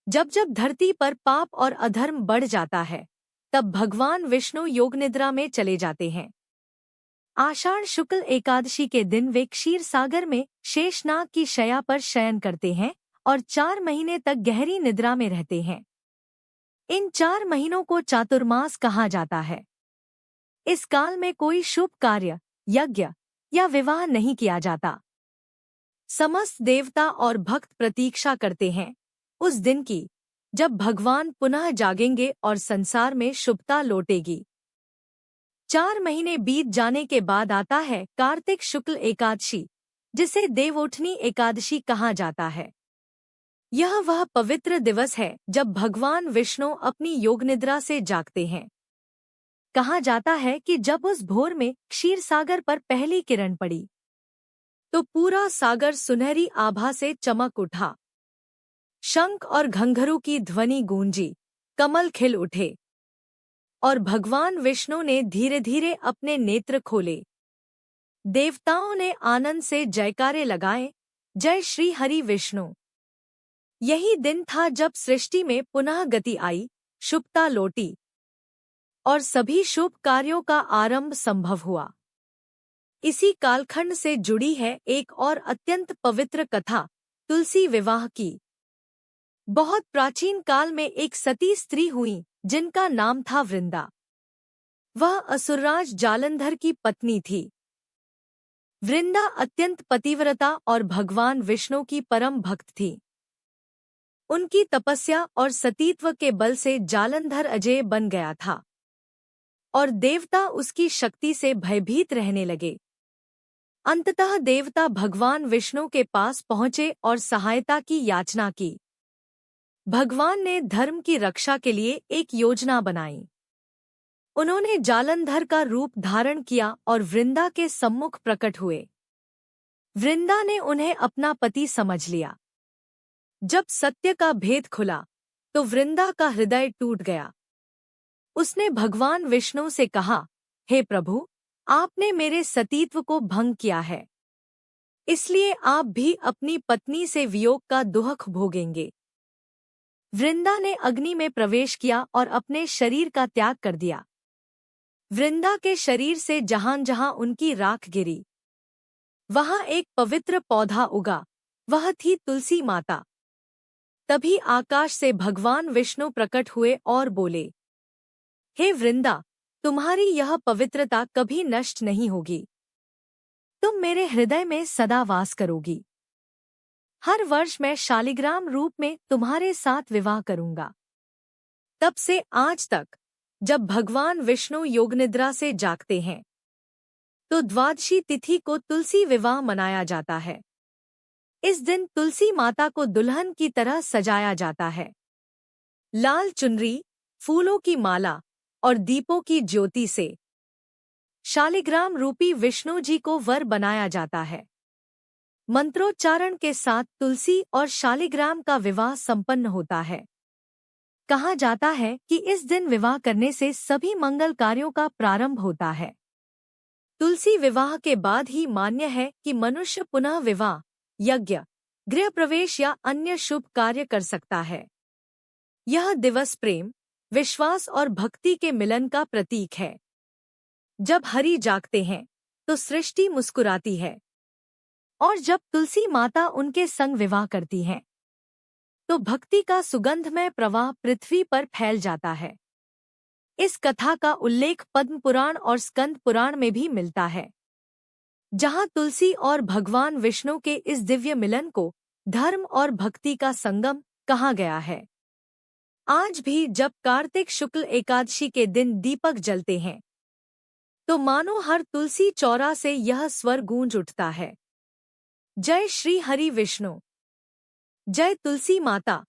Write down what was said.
जब जब धरती पर पाप और अधर्म बढ़ जाता है, तब भगवान विष्णु योग निद्रा में चले जाते हैं। आषाढ़ शुक्ल एकादशी के दिन वे क्षीर सागर में शेषनाग की शैया पर शयन करते हैं और 4 महीने तक गहरी निद्रा में रहते हैं। इन 4 महीनों को चातुर्मास कहा जाता है। इस काल में कोई शुभ कार्य, यज्ञ या विवाह नहीं किया जाता। समस्त देवता और भक्त प्रतीक्षा करते हैं उस दिन की, जब भगवान पुनः जागेंगे और संसार में शुभता लौटेगी। 4 महीने बीत जाने के बाद आता है कार्तिक शुक्ल एकादशी, जिसे देवउठनी एकादशी कहा जाता है। यह वह पवित्र दिवस है जब भगवान विष्णु अपनी योगनिद्रा से जागते हैं। कहा जाता है कि जब उस भोर में क्षीर सागर पर पहली किरण पड़ी, तो पूरा सागर सुनहरी आभा से चमक उठा। शंख और घंघरू की ध्वनि गूंजी, कमल खिल उठे और भगवान विष्णु ने धीरे धीरे अपने नेत्र खोले। देवताओं ने आनंद से जयकारे लगाए, जय श्री हरि विष्णु। यही दिन था जब सृष्टि में पुनः गति आई, शुभता लौटी और सभी शुभ कार्यों का आरंभ संभव हुआ। इसी कालखंड से जुड़ी है एक और अत्यंत पवित्र कथा, तुलसी विवाह की। बहुत प्राचीन काल में एक सती स्त्री हुई जिनका नाम था वृंदा। वह असुरराज जालंधर की पत्नी थी। वृंदा अत्यंत पतिव्रता और भगवान विष्णु की परम भक्त थी। उनकी तपस्या और सतीत्व के बल से जालंधर अजेय बन गया था और देवता उसकी शक्ति से भयभीत रहने लगे। अंततः देवता भगवान विष्णु के पास पहुंचे और सहायता की याचना की। भगवान ने धर्म की रक्षा के लिए एक योजना बनाई। उन्होंने जालंधर का रूप धारण किया और वृंदा के सम्मुख प्रकट हुए। वृंदा ने उन्हें अपना पति समझ लिया। जब सत्य का भेद खुला, तो वृंदा का हृदय टूट गया। उसने भगवान विष्णु से कहा, हे प्रभु, आपने मेरे सतीत्व को भंग किया है, इसलिए आप भी अपनी पत्नी से वियोग का दुख भोगेंगे। वृंदा ने अग्नि में प्रवेश किया और अपने शरीर का त्याग कर दिया। वृंदा के शरीर से जहां जहां उनकी राख गिरी, वहां एक पवित्र पौधा उगा, वह थी तुलसी माता। तभी आकाश से भगवान विष्णु प्रकट हुए और बोले, हे वृंदा, तुम्हारी यह पवित्रता कभी नष्ट नहीं होगी। तुम मेरे हृदय में सदा वास करोगी। हर वर्ष मैं शालिग्राम रूप में तुम्हारे साथ विवाह करूंगा। तब से आज तक जब भगवान विष्णु योगनिद्रा से जागते हैं, तो द्वादशी तिथि को तुलसी विवाह मनाया जाता है। इस दिन तुलसी माता को दुल्हन की तरह सजाया जाता है। लाल चुनरी, फूलों की माला और दीपों की ज्योति से शालिग्राम रूपी विष्णु जी को वर बनाया जाता है। मंत्रोच्चारण के साथ तुलसी और शालिग्राम का विवाह संपन्न होता है। कहा जाता है कि इस दिन विवाह करने से सभी मंगल कार्यों का प्रारंभ होता है। तुलसी विवाह के बाद ही मान्य है कि मनुष्य पुनः विवाह, यज्ञ, गृह प्रवेश या अन्य शुभ कार्य कर सकता है। यह दिवस प्रेम, विश्वास और भक्ति के मिलन का प्रतीक है। जब हरि जागते हैं, तो सृष्टि मुस्कुराती है और जब तुलसी माता उनके संग विवाह करती हैं, तो भक्ति का सुगंधमय प्रवाह पृथ्वी पर फैल जाता है। इस कथा का उल्लेख पद्म पुराण और स्कंद पुराण में भी मिलता है, जहां तुलसी और भगवान विष्णु के इस दिव्य मिलन को धर्म और भक्ति का संगम कहा गया है। आज भी जब कार्तिक शुक्ल एकादशी के दिन दीपक जलते हैं, तो मानो हर तुलसी चौरा से यह स्वर गूंज उठता है, जय श्री हरि विष्णु, जय तुलसी माता।